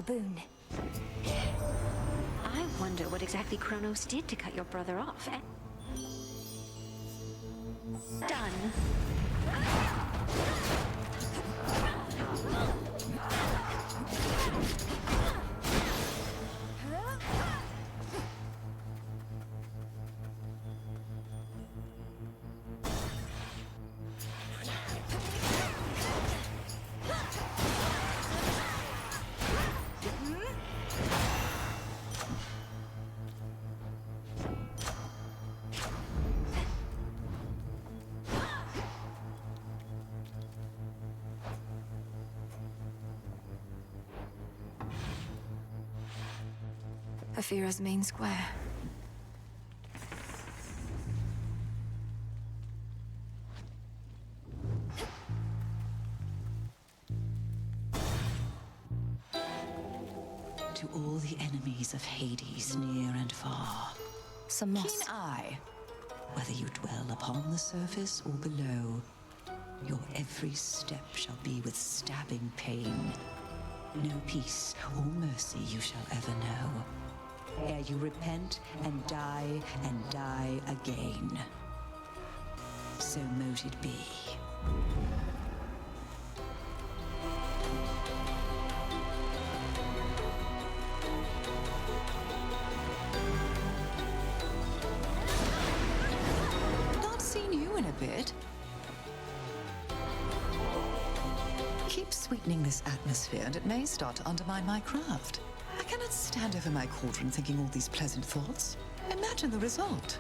a boon. I wonder what exactly Kronos did to cut your brother off, eh? Done. Afira's main square. To all the enemies of Hades, near and far. Some moss. Keen eye. Whether you dwell upon the surface or below, your every step shall be with stabbing pain. No peace or mercy you shall ever know, ere you repent and die again. So mote it be. Not seen you in a bit. Keep sweetening this atmosphere and it may start to undermine my craft. I cannot stand over my cauldron thinking all these pleasant thoughts. Imagine the result.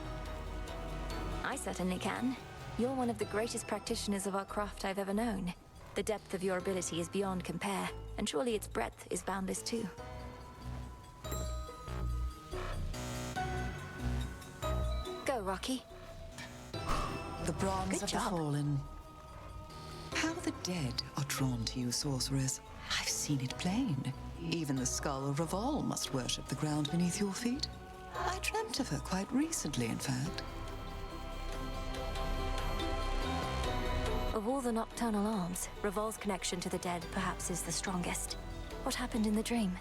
I certainly can. You're one of the greatest practitioners of our craft I've ever known. The depth of your ability is beyond compare, and surely its breadth is boundless too. Go, Rocky. The bronze Good of job. the fallen. How the dead are drawn to you, sorceress. I've seen it plain. Even the skull of Revol must worship the ground beneath your feet. I dreamt of her quite recently, in fact. Of all the nocturnal arms, Revol's connection to the dead perhaps is the strongest. What happened in the dream?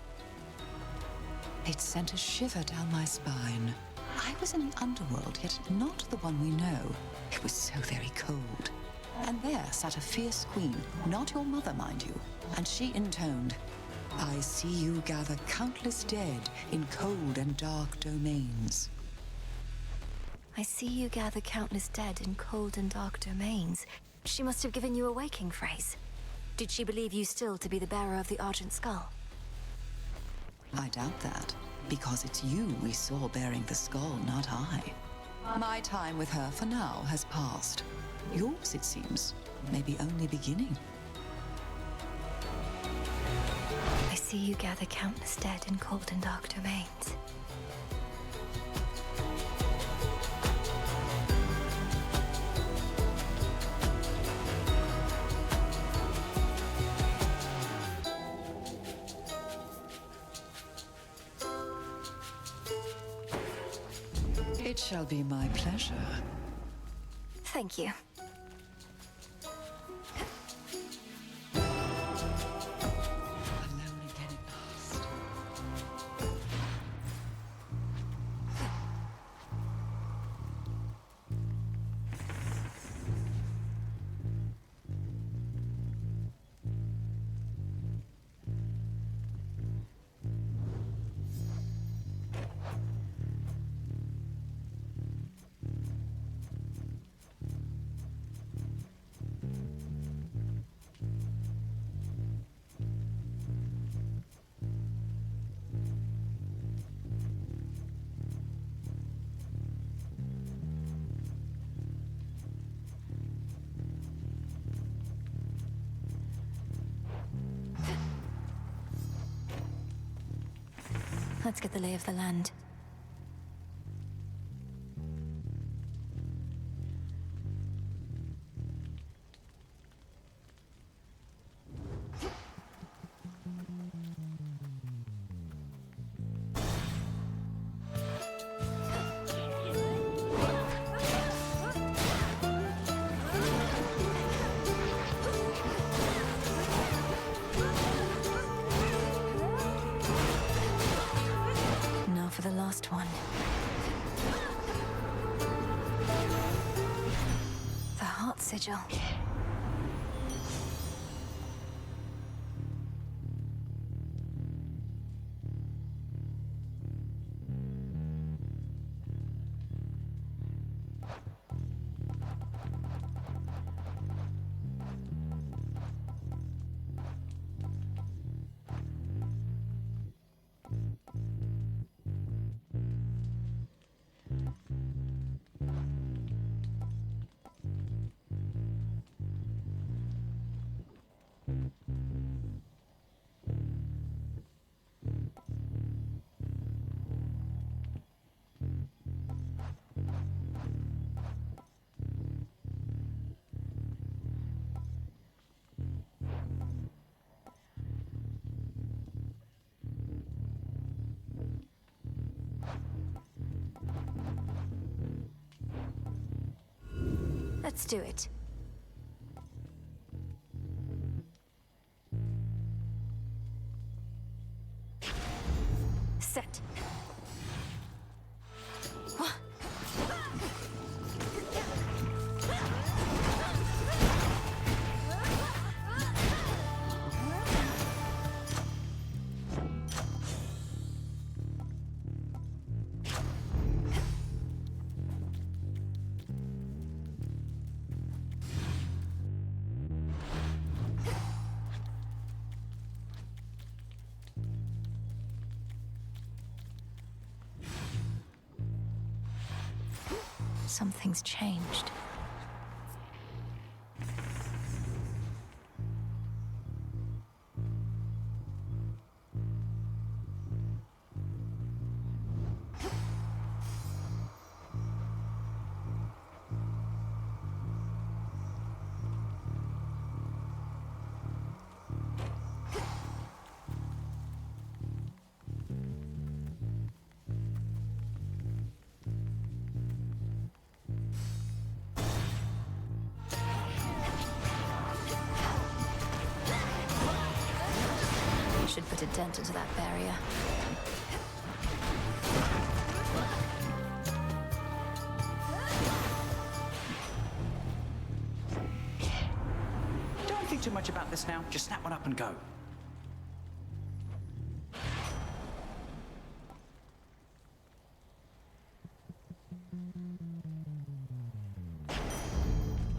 It sent a shiver down my spine. I was in the underworld, yet not the one we know. It was so very cold. And there sat a fierce queen, not your mother, mind you, and she intoned, "I see you gather countless dead in cold and dark domains." I see you gather countless dead in cold and dark domains. She must have given you a waking phrase. Did she believe you still to be the bearer of the Argent Skull? I doubt that, because it's you we saw bearing the skull, not I. My time with her for now has passed. Yours, it seems, may be only beginning. I see you gather countless dead in cold and dark domains. It shall be my pleasure. Thank you. Alone again at last. Let's get the lay of the land. sigil. Let's do it. Set. Something's changed. Should put a dent into that barrier. Don't think too much about this now. Just snap one up and go.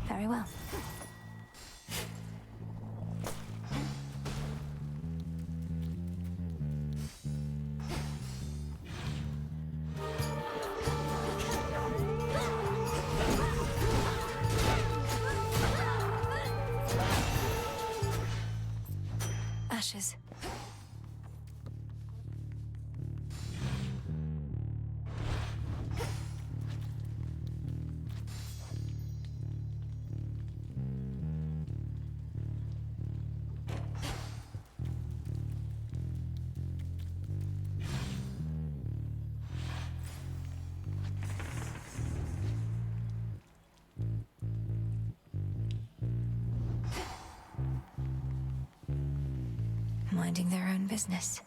Very well. Ashes. Minding their own business.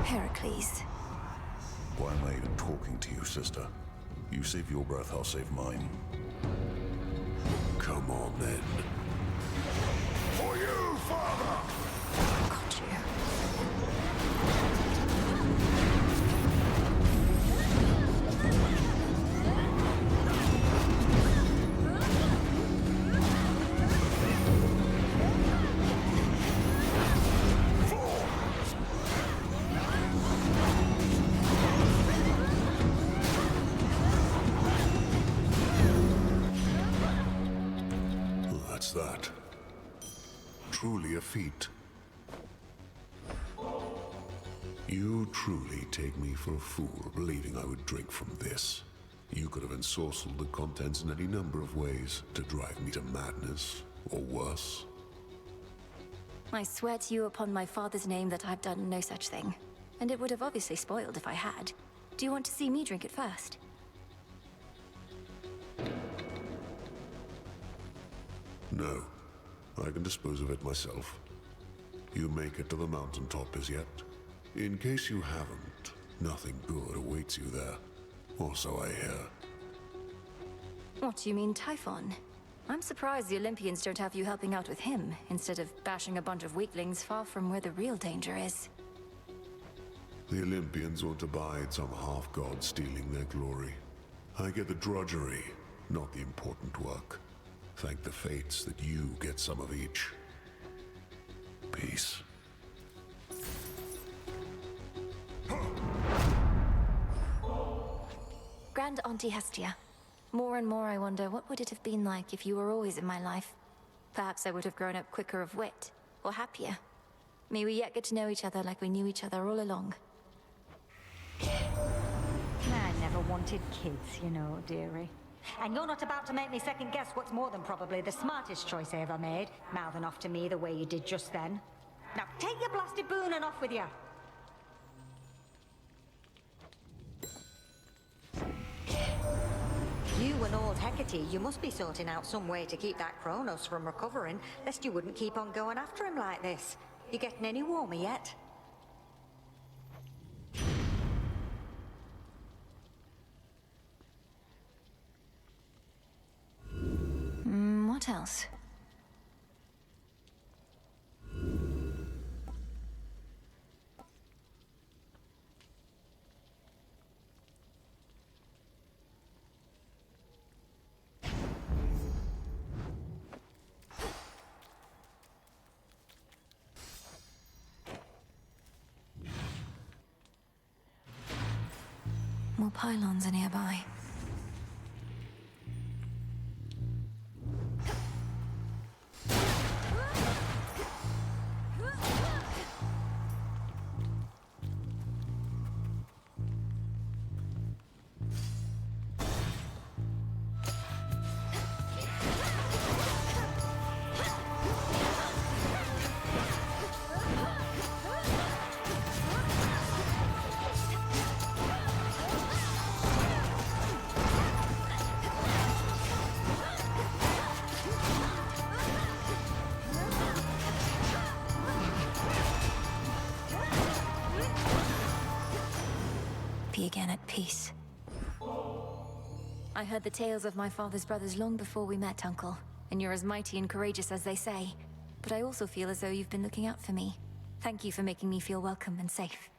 Heracles. Why am I even talking to you, sister? You save your breath, I'll save mine. Come on, then. For you, father! Got you. What's that? Truly a feat. You truly take me for a fool, believing I would drink from this. You could have ensorcelled the contents in any number of ways to drive me to madness, or worse. I swear to you upon my father's name that I've done no such thing. And it would have obviously spoiled if I had. Do you want to see me drink it first? No. I can dispose of it myself. You make it to the mountaintop as yet? In case you haven't, nothing good awaits you there. Or so I hear. What do you mean, Typhon? I'm surprised the Olympians don't have you helping out with him, instead of bashing a bunch of weaklings far from where the real danger is. The Olympians won't abide some half-god stealing their glory. I get the drudgery, not the important work. Thank the fates that you get some of each. Peace. Grand Auntie Hestia. More and more I wonder, what would it have been like if you were always in my life? Perhaps I would have grown up quicker of wit, or happier. May we yet get to know each other like we knew each other all along. I never wanted kids, you know, dearie. And you're not about to make me second guess what's more than probably the smartest choice I ever made, mouthing off to me the way you did just then. Now take your blasted boon and off with you. You and old Hecate, you must be sorting out some way to keep that Kronos from recovering, lest you wouldn't keep on going after him like this. You getting any warmer yet? What else? More pylons are nearby. Be again at peace. I heard the tales of my father's brothers long before we met, Uncle. And you're as mighty and courageous as they say. But I also feel as though you've been looking out for me. Thank you for making me feel welcome and safe.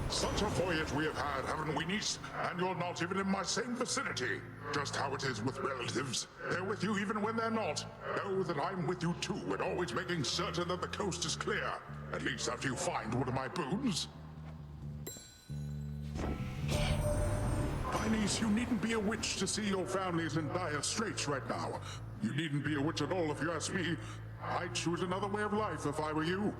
Such a voyage we have had, haven't we, niece? And you're not even in my same vicinity. Just how it is with relatives. They're with you even when they're not. Know that I'm with you too, and always making certain that the coast is clear. At least after you find one of my boons. My niece, you needn't be a witch to see your family's in dire straits right now. You needn't be a witch at all if you ask me. I'd choose another way of life if I were you.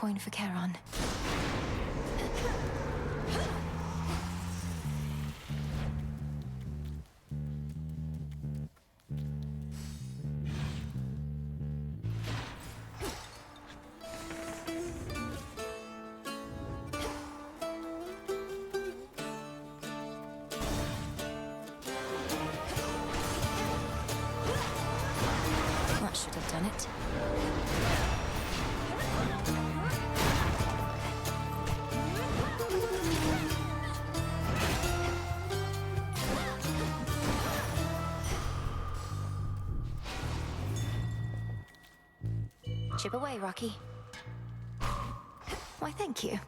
coin for Charon. That should have done it. Chip away, Rocky. Why, thank you.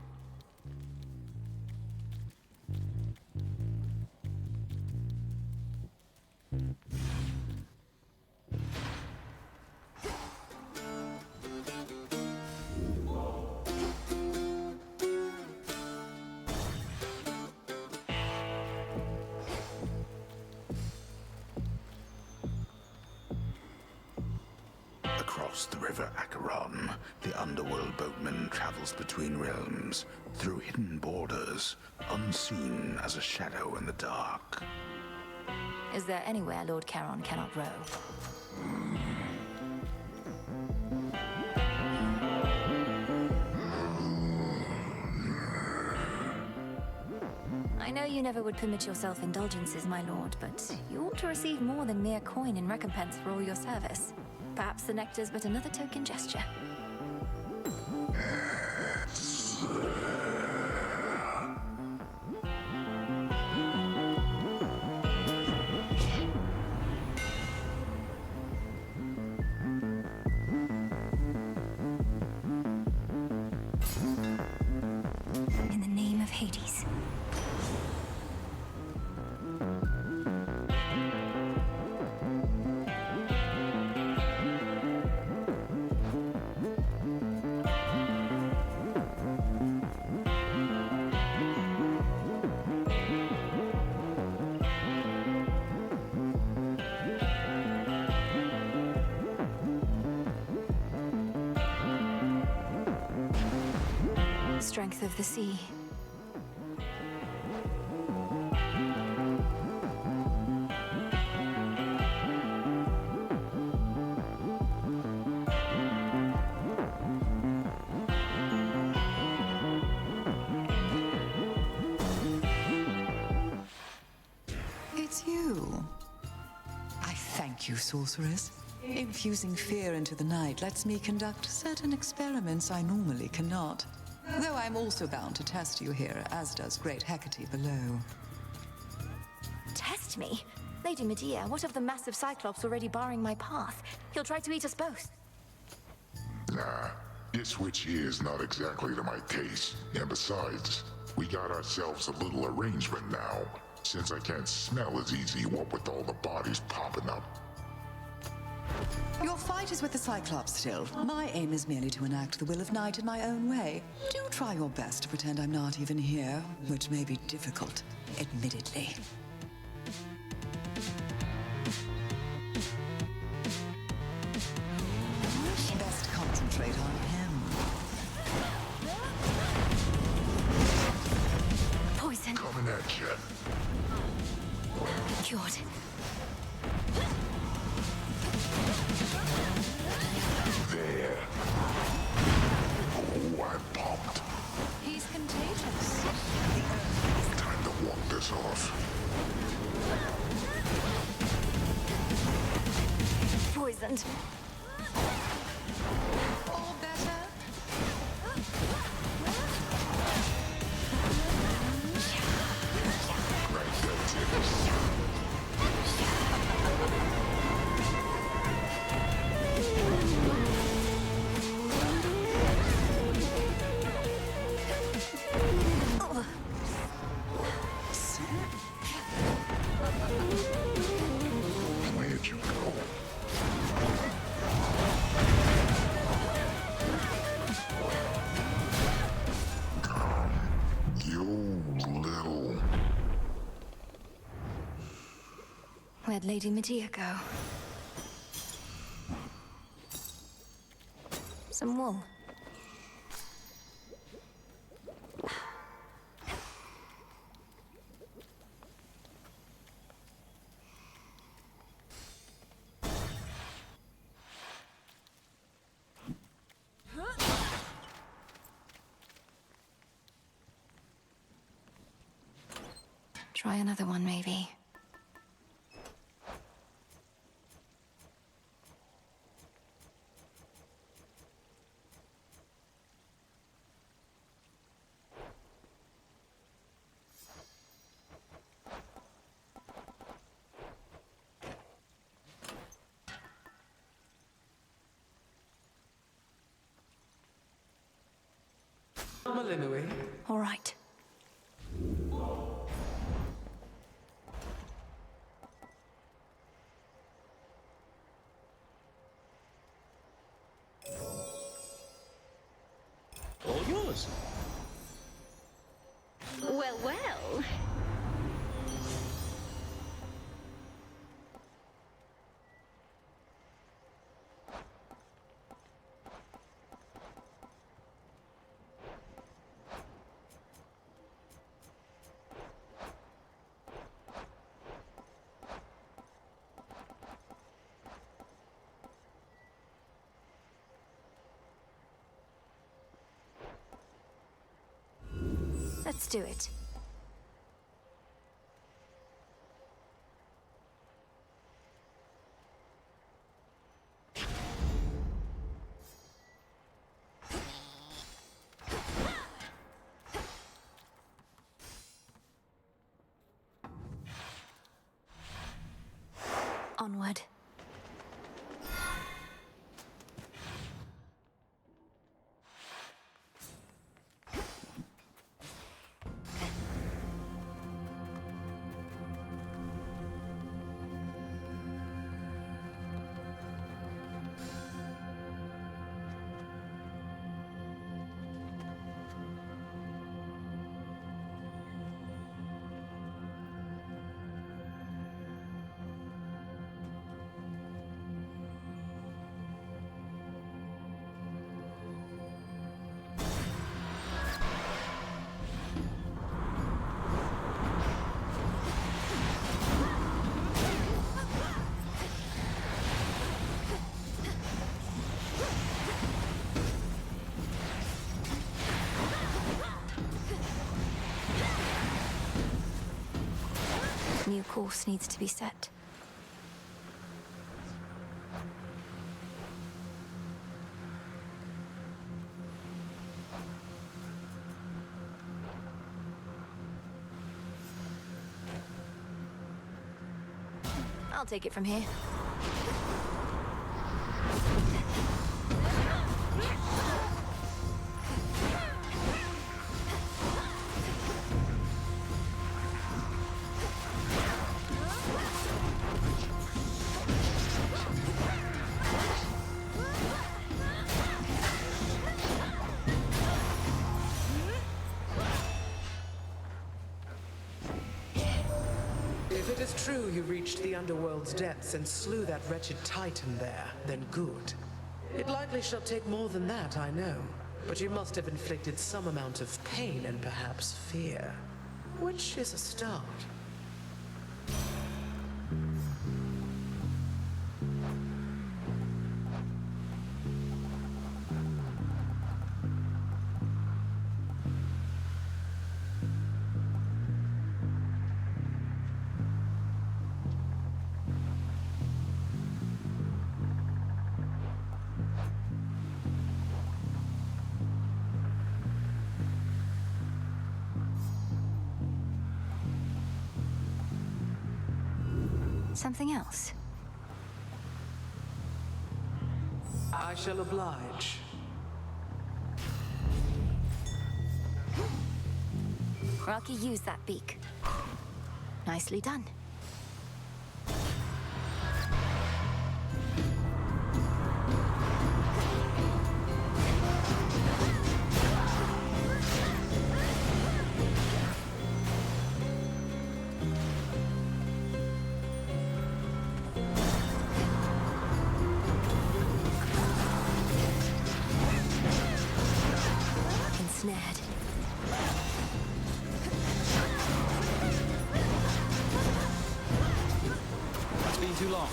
Across the river Acheron, the underworld boatman travels between realms, through hidden borders, unseen as a shadow in the dark. Is there anywhere Lord Charon cannot row? I know you never would permit yourself indulgences, my lord, but you ought to receive more than mere coin in recompense for all your service. Perhaps the nectar's but another token gesture. In the name of Hades. Strength of the sea. It's you. I thank you, sorceress. Infusing fear into the night lets me conduct certain experiments I normally cannot. Though I'm also bound to test you here, as does great Hecate below. Test me? Lady Medea, what of the massive Cyclops already barring my path? He'll try to eat us both. Nah, this witch here is not exactly to my taste. And besides, we got ourselves a little arrangement now. Since I can't smell as easy, what with all the bodies popping up. Your fight is with the Cyclops still. My aim is merely to enact the will of night in my own way. Do try your best to pretend I'm not even here, which may be difficult, admittedly. Best concentrate on him. Poison. Coming at you. Cured. There. Oh, I'm pumped. He's contagious. Time to walk this off. Poisoned. All better? Right, that's it. Where'd you go? You little... Where'd Lady Medea go? Some wool. Try another one, maybe. Malinui. All right. All yours. Well, well. Let's do it. Onward. New course needs to be set. I'll take it from here. If it is true you reached the underworld's depths and slew that wretched Titan there, then good. It likely shall take more than that, I know. But you must have inflicted some amount of pain and perhaps fear. Which is a start. Something else? I shall oblige. Rocky, use that beak. Nicely done. Ensnared. It's been too long.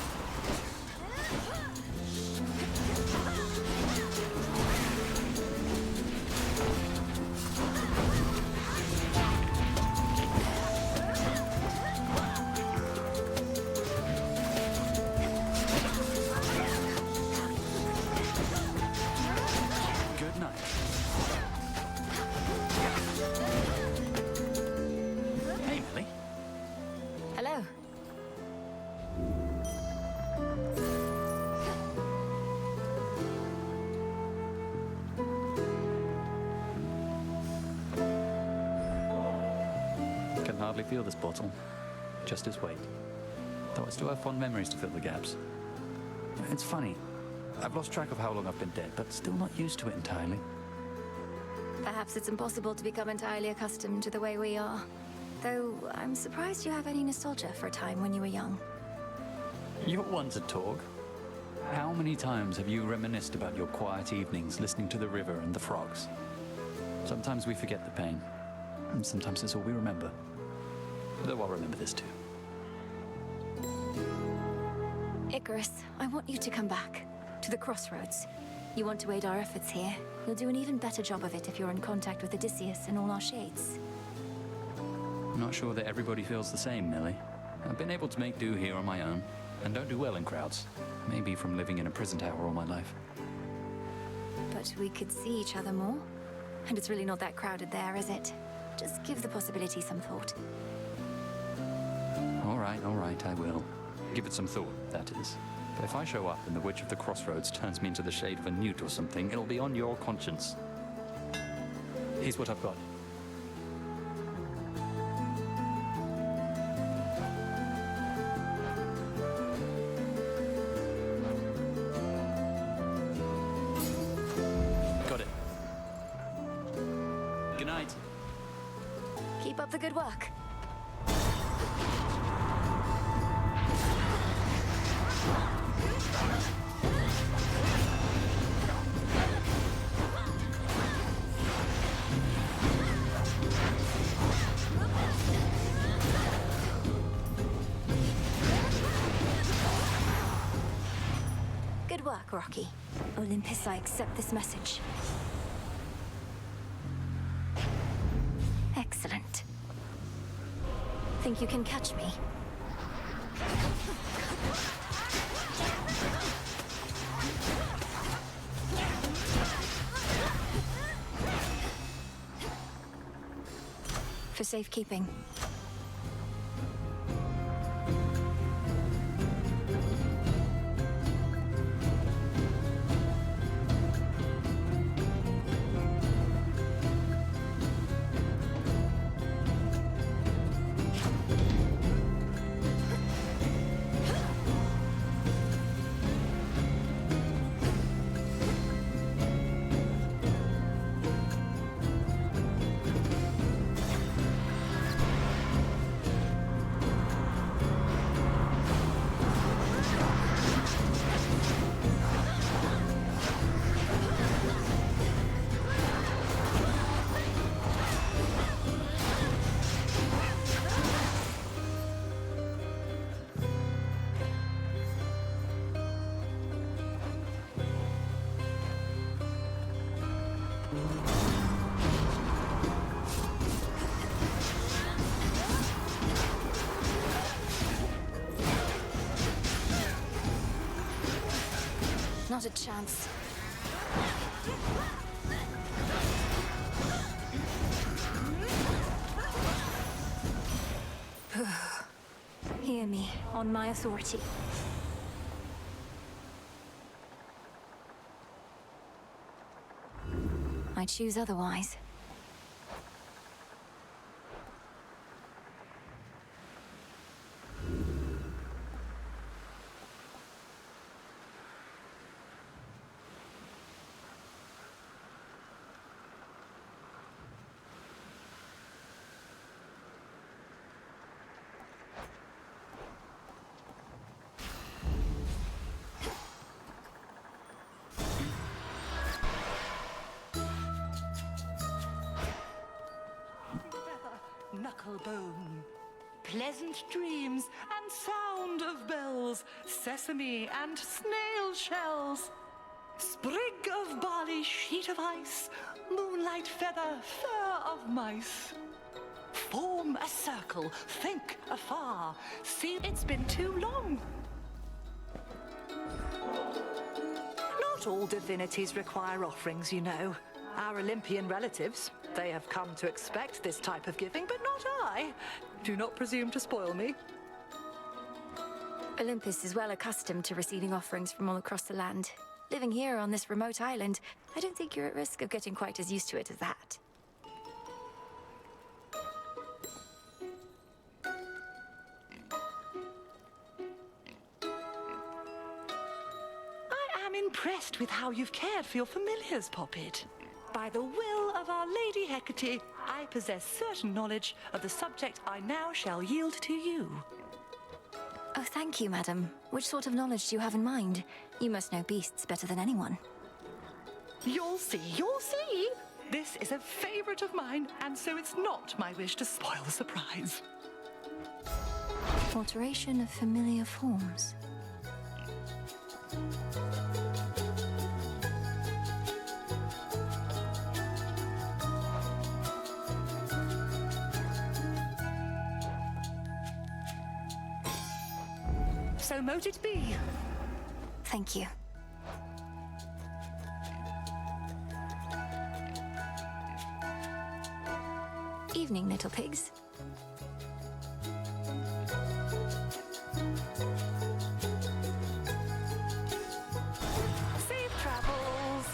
hardly feel this bottle. Just its weight. Though I still have fond memories to fill the gaps. It's funny. I've lost track of how long I've been dead, but still not used to it entirely. Perhaps it's impossible to become entirely accustomed to the way we are. Though, I'm surprised you have any nostalgia for a time when you were young. You're one to talk. How many times have you reminisced about your quiet evenings listening to the river and the frogs? Sometimes we forget the pain, and sometimes it's all we remember. Though I'll remember this too. Icarus, I want you to come back. To the crossroads. You want to aid our efforts here. You'll do an even better job of it if you're in contact with Odysseus and all our shades. I'm not sure that everybody feels the same, Millie. I've been able to make do here on my own, and don't do well in crowds. Maybe from living in a prison tower all my life. But we could see each other more. And it's really not that crowded there, is it? Just give the possibility some thought. All right, I will. Give it some thought, that is. But if I show up and the Witch of the Crossroads turns me into the shade of a newt or something, it'll be on your conscience. Here's what I've got. Got it. Good night. Keep up the good work. Good work, Rocky. Olympus, I accept this message. Excellent. Think you can catch me? For safekeeping. Not a chance. Hear me, on my authority. I choose otherwise. Knucklebone. Pleasant dreams and sound of bells, sesame and snail shells. Sprig of barley, sheet of ice, moonlight feather, fur of mice. Form a circle, think afar, see it's been too long. Not all divinities require offerings, you know. Our Olympian relatives, they have come to expect this type of giving, but not I. Do not presume to spoil me. Olympus is well accustomed to receiving offerings from all across the land. Living here on this remote island, I don't think you're at risk of getting quite as used to it as that. impressed with how you've cared for your familiars, Poppet. By the will of our Lady Hecate, I possess certain knowledge of the subject I now shall yield to you. Oh, thank you, madam. Which sort of knowledge do you have in mind? You must know beasts better than anyone. You'll see, you'll see! This is a favorite of mine, and so it's not my wish to spoil the surprise. Alteration of familiar forms. So mote it be. Thank you. Evening, little pigs. Safe travels.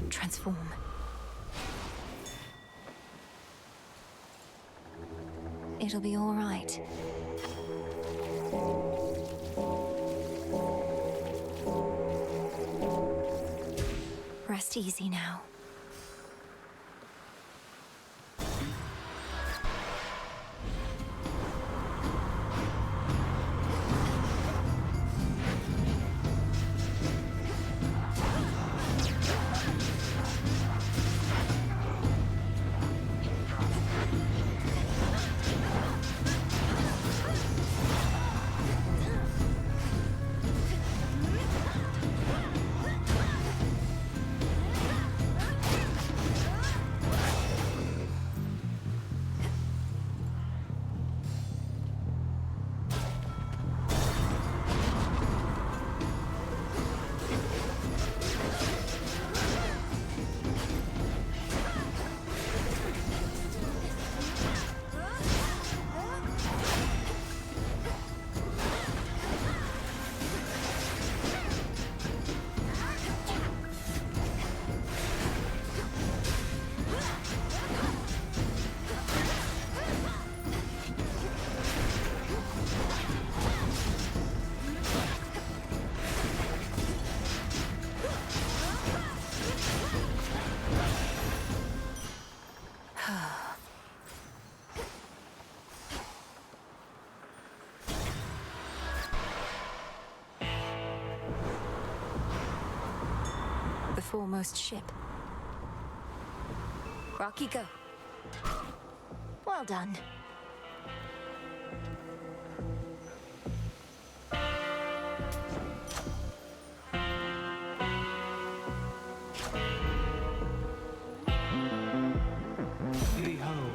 Transform. It'll be all right. Rest easy now. Foremost ship. Rocky, go. Well done. Behold.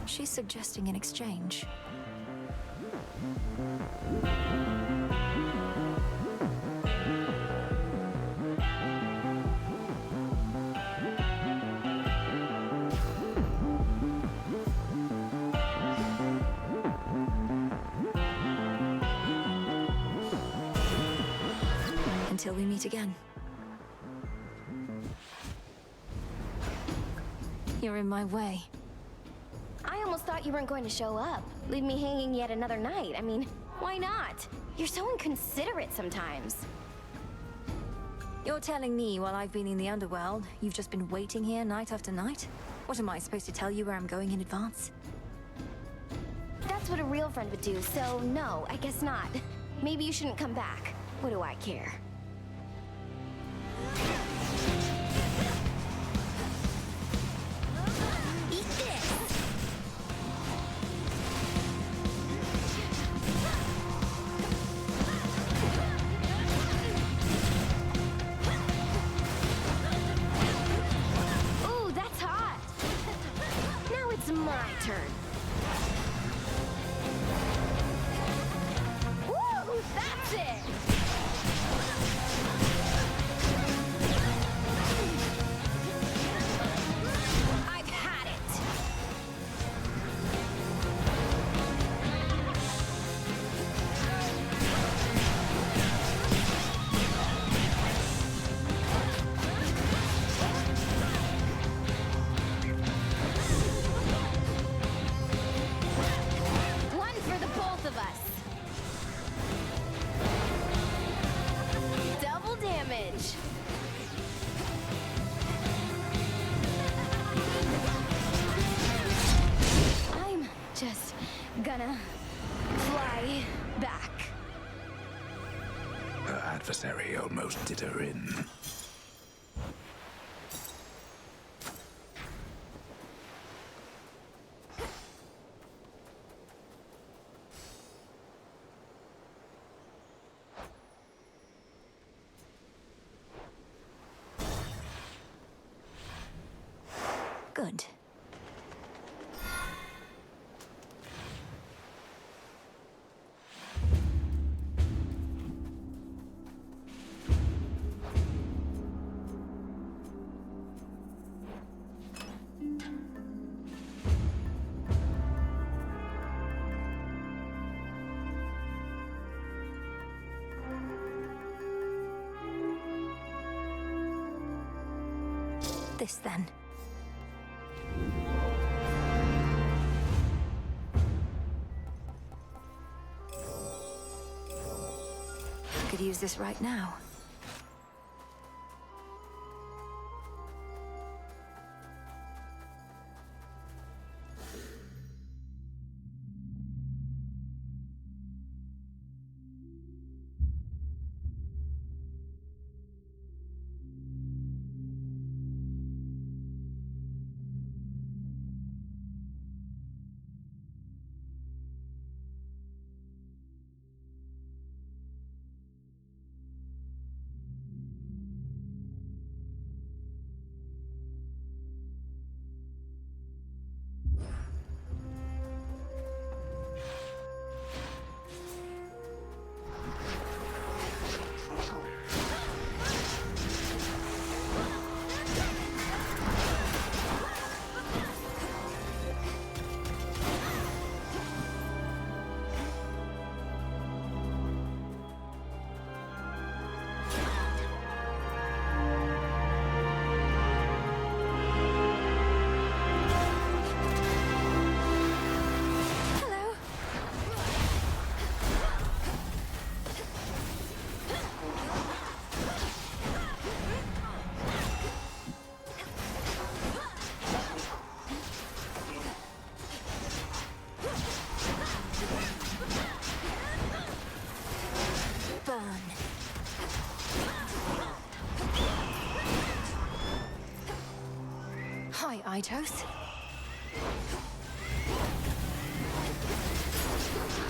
She's suggesting an exchange. Until we meet again. You're in my way. I almost thought you weren't going to show up. Leave me hanging yet another night. I mean, why not? You're so inconsiderate sometimes. You're telling me while I've been in the underworld, you've just been waiting here night after night? What am I supposed to tell you where I'm going in advance? That's what a real friend would do, so no, I guess not. Maybe you shouldn't come back. What do I care? Eat this! Ooh, that's hot! Now it's my turn. Woo! That's it! I've had it! One for the both of us. Double damage. I'm just gonna fly back. Her adversary almost did her in. Good. This then. Could use this right now. Hi, Itos.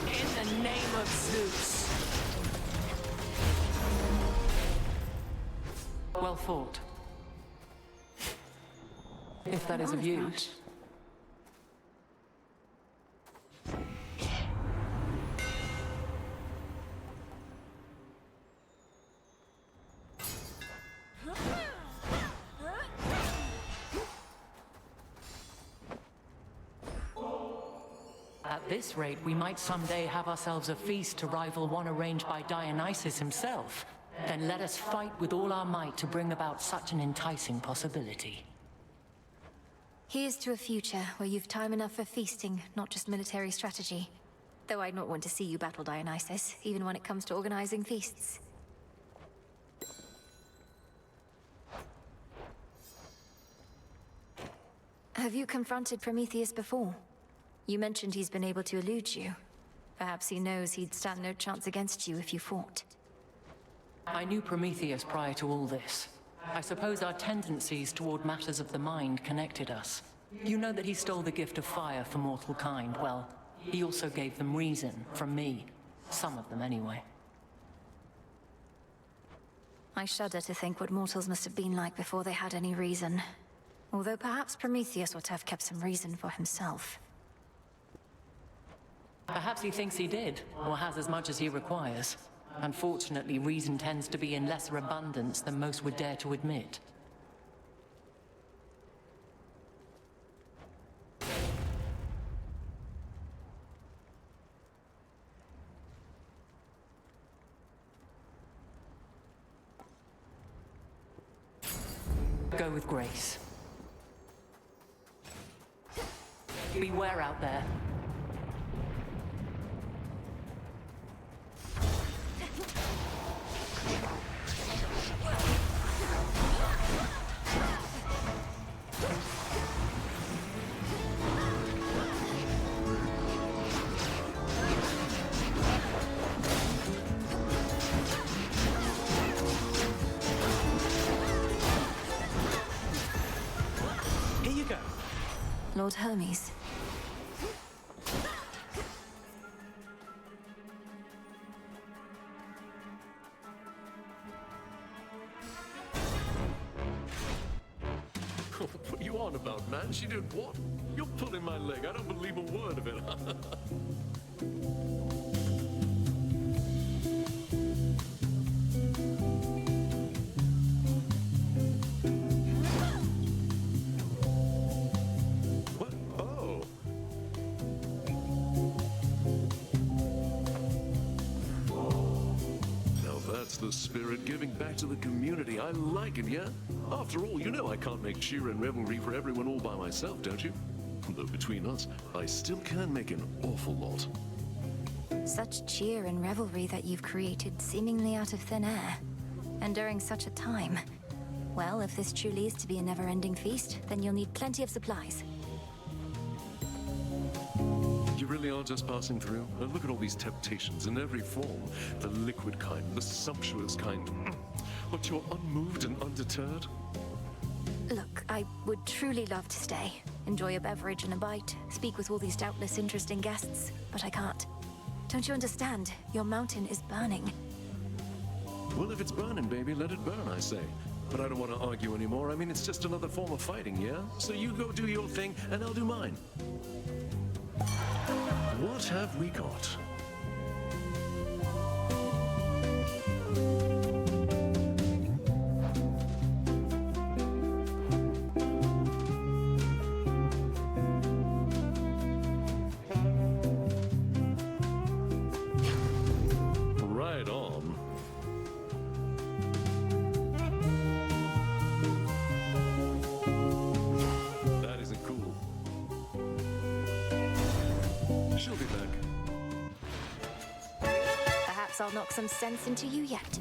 In the name of Zeus. Well fought. If that is of use. At this rate, we might someday have ourselves a feast to rival one arranged by Dionysus himself. Then let us fight with all our might to bring about such an enticing possibility. Here's to a future where you've time enough for feasting, not just military strategy. Though I'd not want to see you battle Dionysus, even when it comes to organizing feasts. Have you confronted Prometheus before? You mentioned he's been able to elude you. Perhaps he knows he'd stand no chance against you if you fought. I knew Prometheus prior to all this. I suppose our tendencies toward matters of the mind connected us. You know that he stole the gift of fire for mortal kind. Well, he also gave them reason from me. Some of them, anyway. I shudder to think what mortals must have been like before they had any reason. Although perhaps Prometheus ought to have kept some reason for himself. Perhaps he thinks he did, or has as much as he requires. Unfortunately, reason tends to be in lesser abundance than most would dare to admit. Go with grace. Beware out there. Here you go. Lord Hermes. What are you on about, man? She did what? You're pulling my leg. I don't believe a word of it. What? Oh. Now that's the spirit giving back to the community. I like it, yeah? After all, you know I can't make cheer and revelry for everyone all by myself, don't you? Though between us, I still can make an awful lot. Such cheer and revelry that you've created seemingly out of thin air. And during such a time. Well, if this truly is to be a never-ending feast, then you'll need plenty of supplies. You really are just passing through? Look at all these temptations in every form. The liquid kind, the sumptuous kind. But you're unmoved and undeterred? Look, I would truly love to stay. Enjoy a beverage and a bite. Speak with all these doubtless interesting guests. But I can't. Don't you understand? Your mountain is burning. Well, if it's burning, baby, let it burn, I say. But I don't want to argue anymore. I mean, it's just another form of fighting, yeah? So you go do your thing, and I'll do mine. What have we got? Right on. That isn't cool. She'll be back. Perhaps I'll knock some sense into you yet.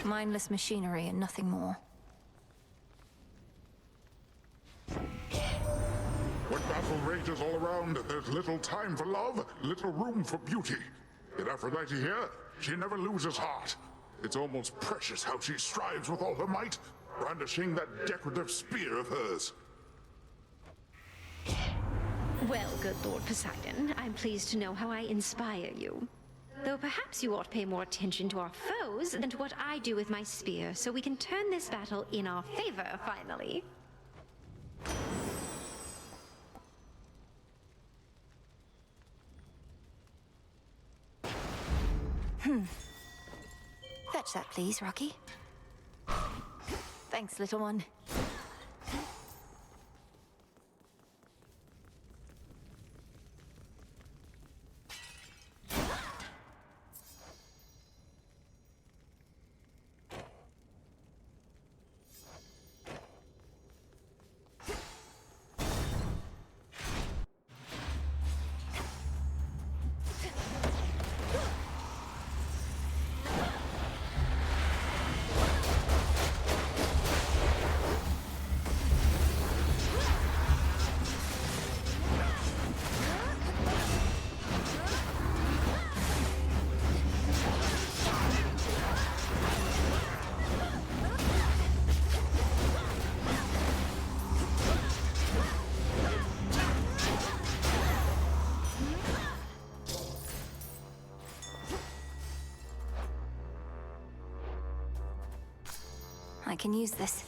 Mindless machinery and nothing more. When battle rages all around, there's little time for love, little room for beauty. Yet Aphrodite here, she never loses heart. It's almost precious how she strives with all her might, brandishing that decorative spear of hers. Well, good Lord Poseidon, I'm pleased to know how I inspire you. Though perhaps you ought to pay more attention to our foes than to what I do with my spear, so we can turn this battle in our favor, finally. Fetch that, please, Rocky. Thanks, little one. I can use this.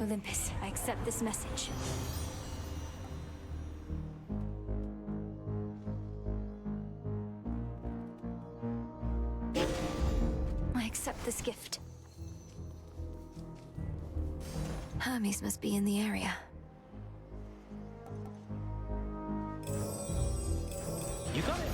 Olympus, I accept this message. I accept this gift. Hermes must be in the area. You got it.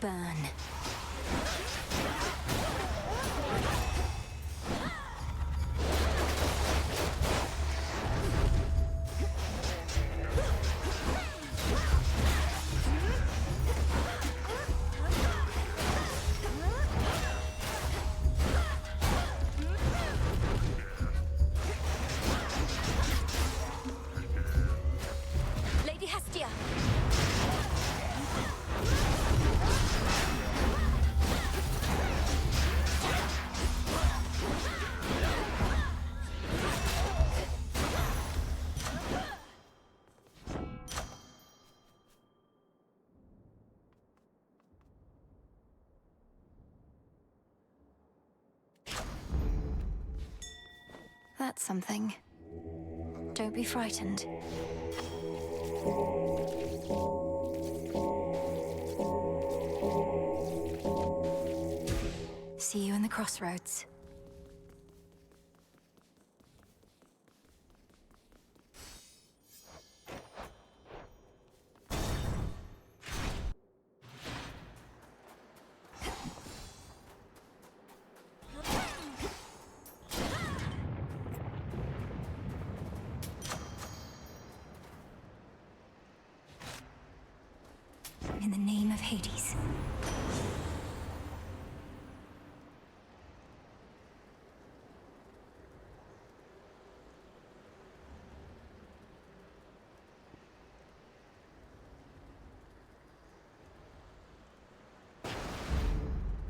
Burn. Lady Hestia! That's something. Don't be frightened. See you in the crossroads. In the name of Hades.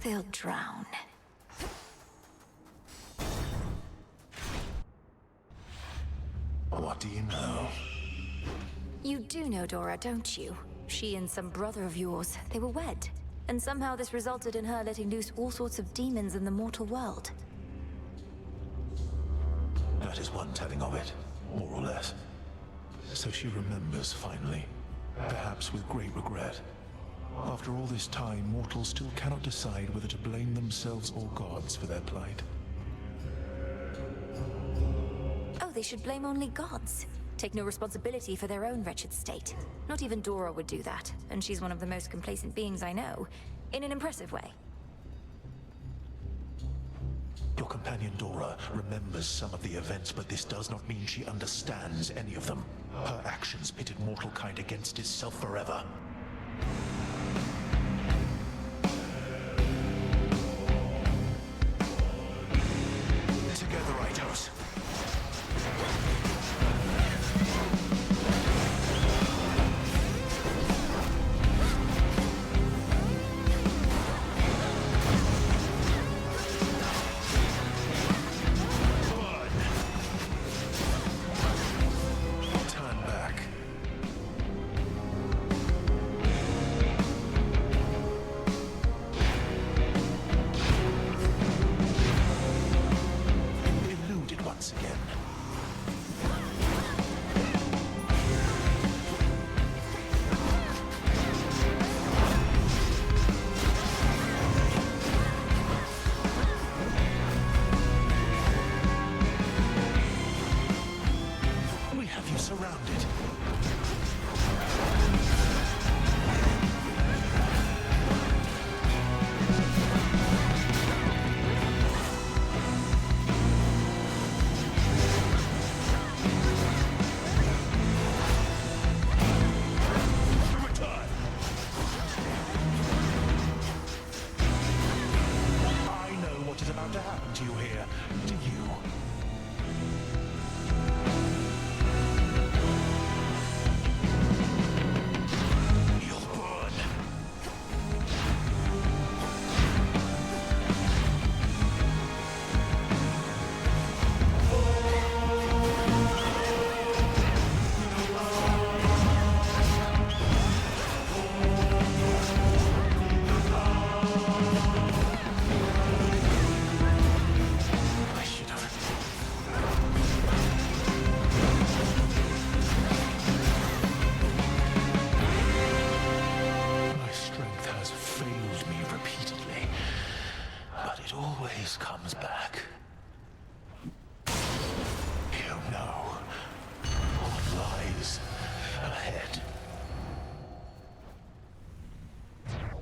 They'll drown. What do you know? You do know Dora, don't you? She and some brother of yours, they were wed. And somehow this resulted in her letting loose all sorts of demons in the mortal world. That is one telling of it, more or less. So she remembers finally, perhaps with great regret. After all this time, mortals still cannot decide whether to blame themselves or gods for their plight. Oh, they should blame only gods. Take no responsibility for their own wretched state. Not even Dora would do that, and she's one of the most complacent beings I know, in an impressive way. Your companion Dora remembers some of the events, but this does not mean she understands any of them. Her actions pitted mortal kind against itself forever. Together, Itos.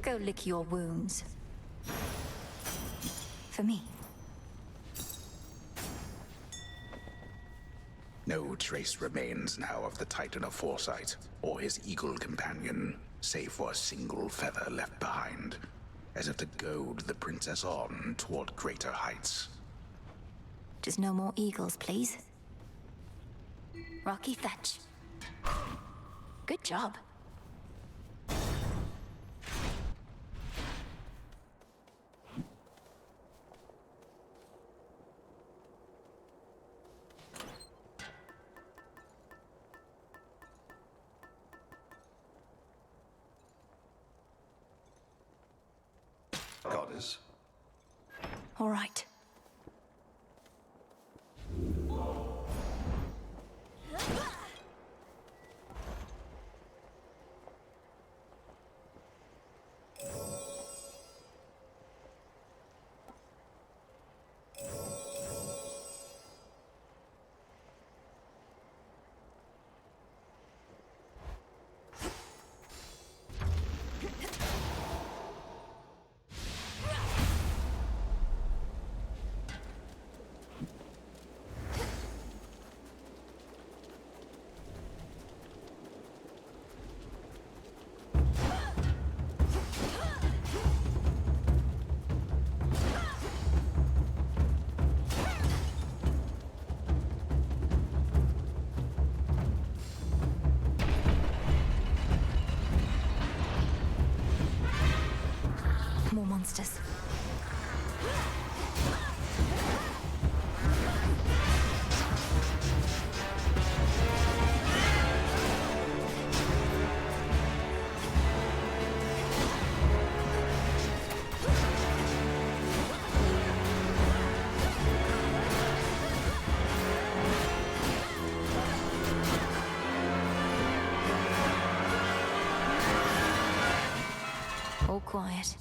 Go lick your wounds. For me. No trace remains now of the Titan of Foresight, or his eagle companion, save for a single feather left behind, as if to goad the princess on toward greater heights. Just no more eagles, please. Rocky Fetch. Good job. Goddess. All right. monsters. All quiet.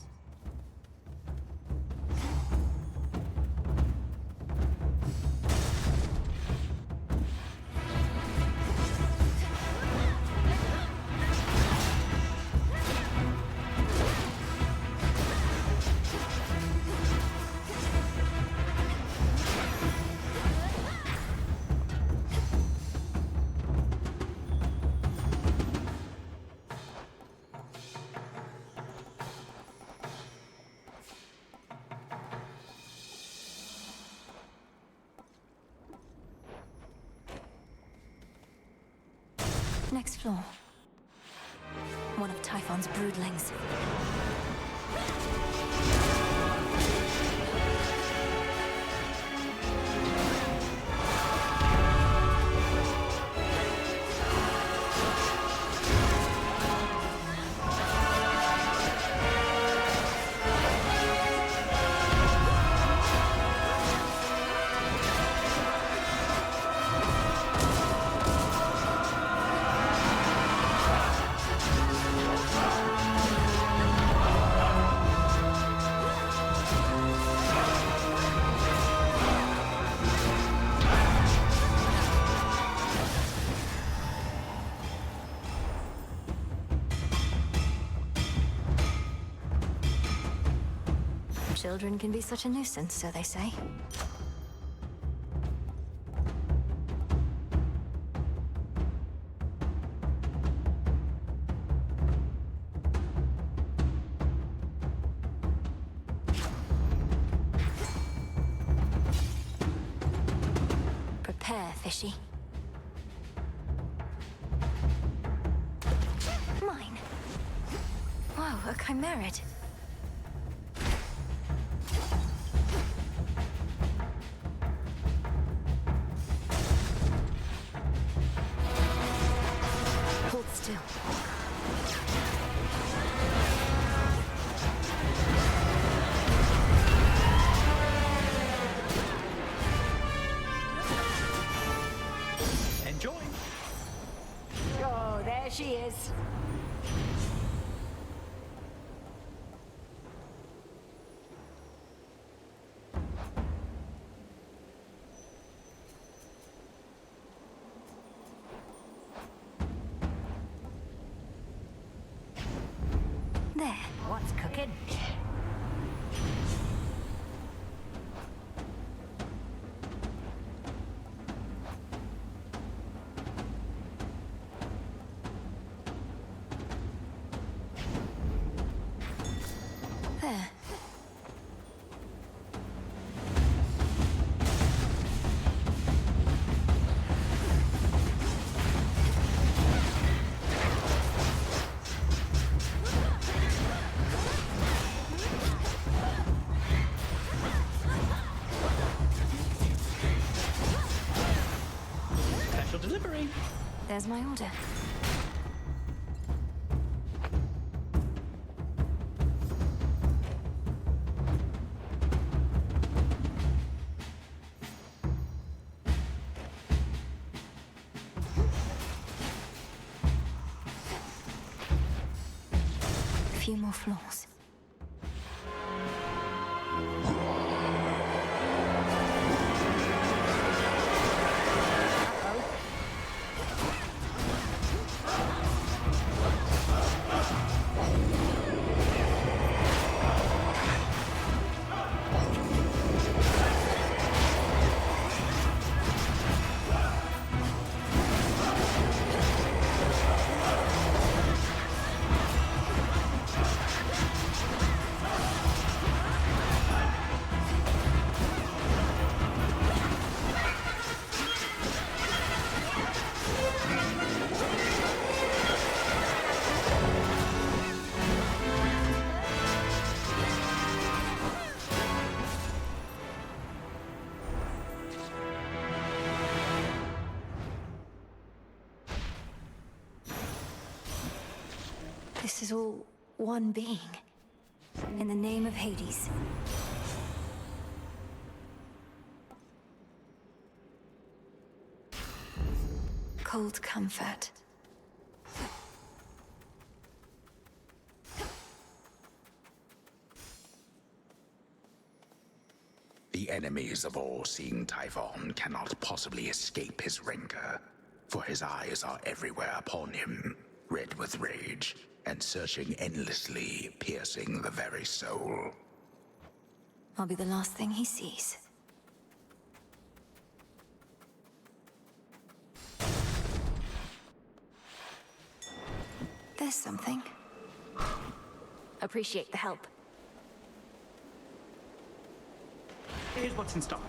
Next floor. One of Typhon's broodlings. Children can be such a nuisance, so they say. Prepare, fishy. Mine. Wow, a chimerid. Hold still. Enjoy! Oh, there she is. There. What's cooking? There. Special delivery! There's my order. A few more floors. This is all one being. In the name of Hades. Cold comfort. The enemies of all-seeing Typhon cannot possibly escape his rancor, for his eyes are everywhere upon him, red with rage, and searching endlessly, piercing the very soul. I'll be the last thing he sees. There's something. Appreciate the help. Here's what's in stock.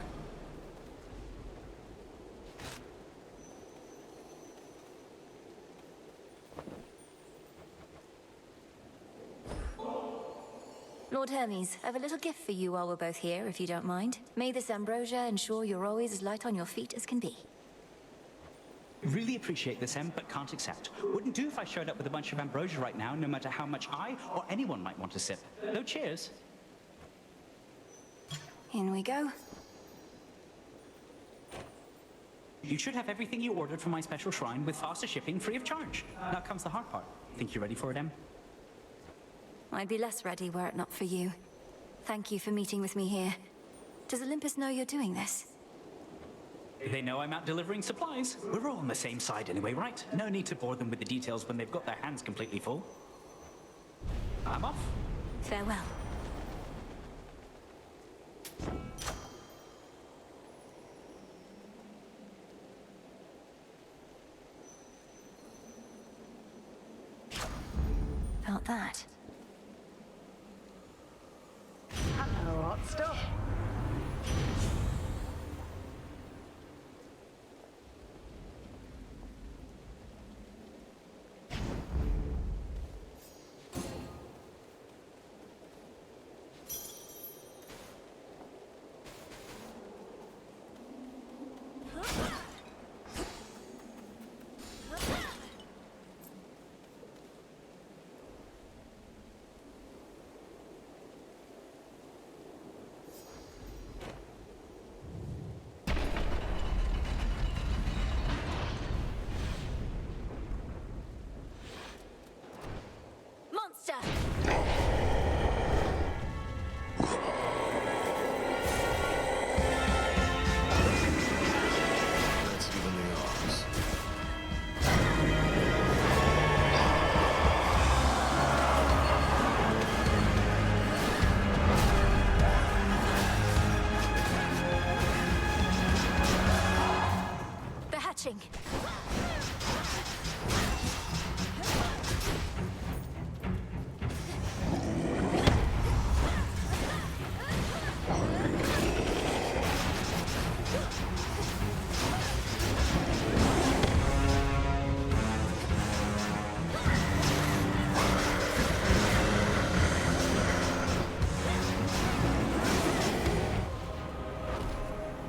Lord Hermes, I have a little gift for you while we're both here, if you don't mind. May this ambrosia ensure you're always as light on your feet as can be. Really appreciate this, Em, but can't accept. Wouldn't do if I showed up with a bunch of ambrosia right now, no matter how much I or anyone might want to sip. Though cheers. In we go. You should have everything you ordered from my special shrine with faster shipping free of charge. Now comes the hard part. Think you're ready for it, Em? I'd be less ready were it not for you. Thank you for meeting with me here. Does Olympus know you're doing this? They know I'm out delivering supplies. We're all on the same side anyway, right? No need to bore them with the details when they've got their hands completely full. I'm off. Farewell. Felt that. Hello, hot stuff.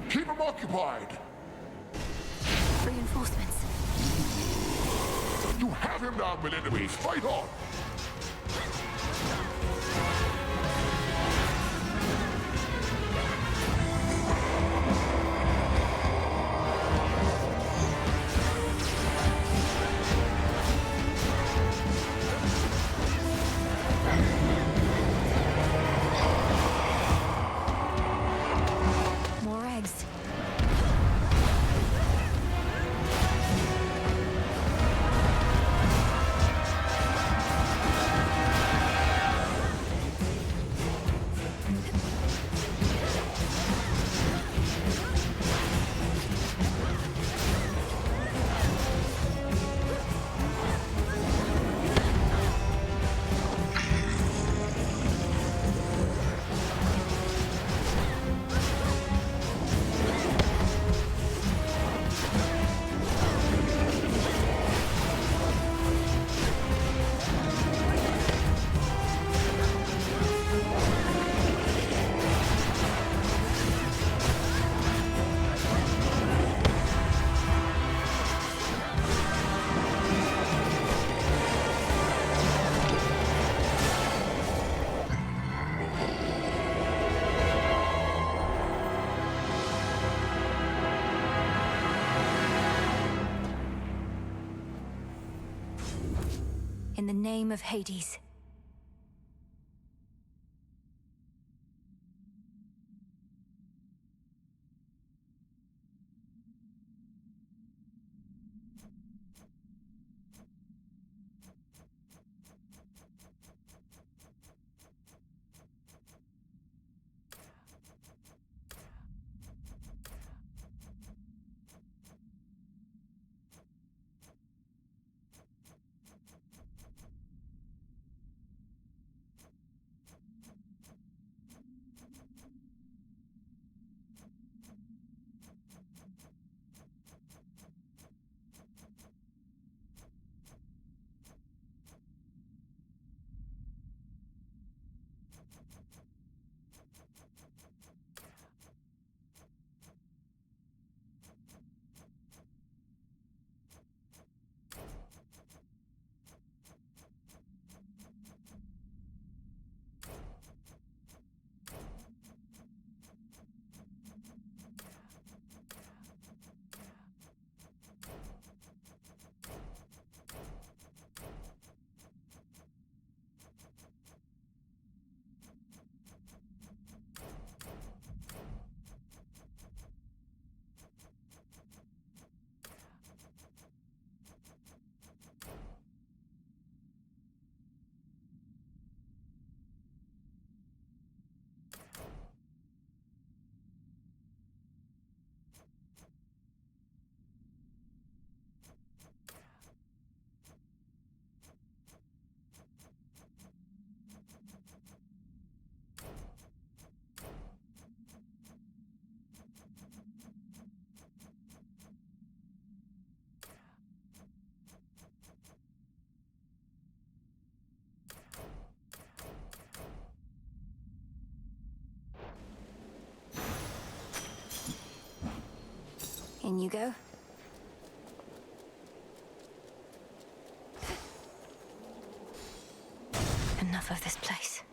Keep him occupied! Reinforcements. You have him down, with enemies. Fight on! More eggs. In the name of Hades. In you go. Enough of this place.